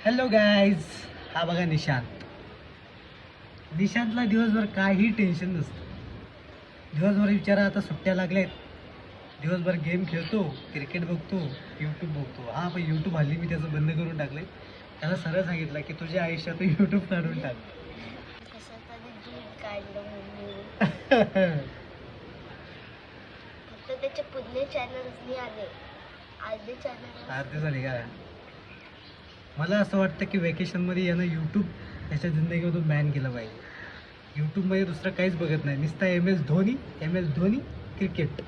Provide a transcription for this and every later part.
Hello guys, हा बघा निशांत. निशांतला दिवसभर काही टेन्शन नसतं. दिवसभर विचारा, आता सुट्ट्या लागल्यात, दिवसभर गेम खेळतो, क्रिकेट बघतो, यूट्यूब बघतो. हा पण यूट्यूब हल्ली मी त्याचं बंद करून टाकलंय. त्याला सरळ सांगितलं की तुझ्या आयुष्यात यूट्यूब काढून टाक. कसं तरी दूध काढलं म्हणून फक्त त्याचे पुढले चॅनल्स नाही आले, अर्धे चॅनल अर्धे झाले का? मला असं वाटतं की वेकेशनमध्ये यानं यूट्यूब त्याच्या जिंदगीमधून बॅन केलं पाहिजे. यूट्यूबमध्ये दुसरं काहीच बघत नाही, नुसता एम एस धोनी क्रिकेट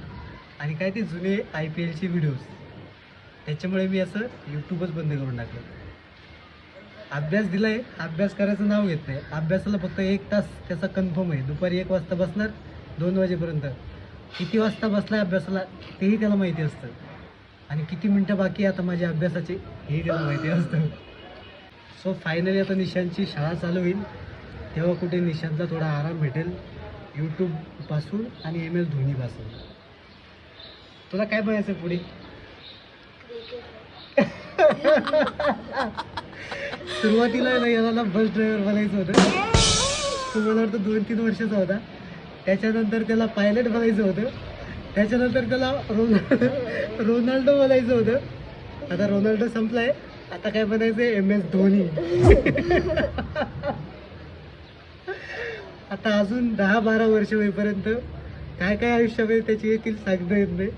आणि काय ते जुने IPLचे व्हिडिओज. त्याच्यामुळे मी असं यूट्यूबच बंद करून टाकलं. अभ्यास दिलाय, अभ्यास करायचं नाव घेत नाही. अभ्यासाला फक्त 1 तास त्याचा कन्फर्म आहे. दुपारी 1 वाजता बसणार, 2 वाजेपर्यंत. किती वाजता बसलाय अभ्यासाला तेही त्याला माहिती असतं, आणि किती मिनटं बाकी आता माझ्या अभ्यासाचे हेही त्याला माहिती असतं. सो फायनली आता निशांतची शाळा चालू होईल, तेव्हा कुठे निशांतला थोडा आराम भेटेल यूट्यूबपासून आणि MS धोनीपासून. तुला काय बनायचं पुढे? सुरुवातीला याला बस ड्रायव्हर बनायचं होतं. तो मला वाटतं 2-3 वर्षाचा होता. त्याच्यानंतर त्याला पायलट बनायचं होतं. त्याच्यानंतर त्याला रोनाल्डो बनायचं होतं. आता रोनाल्डो संपलाय, आता काय बनायचंय? MS धोनी. आता अजून 10-12 वर्ष होईपर्यंत काय काय आयुष्यामध्ये त्याची येतील सांगता येत नाही.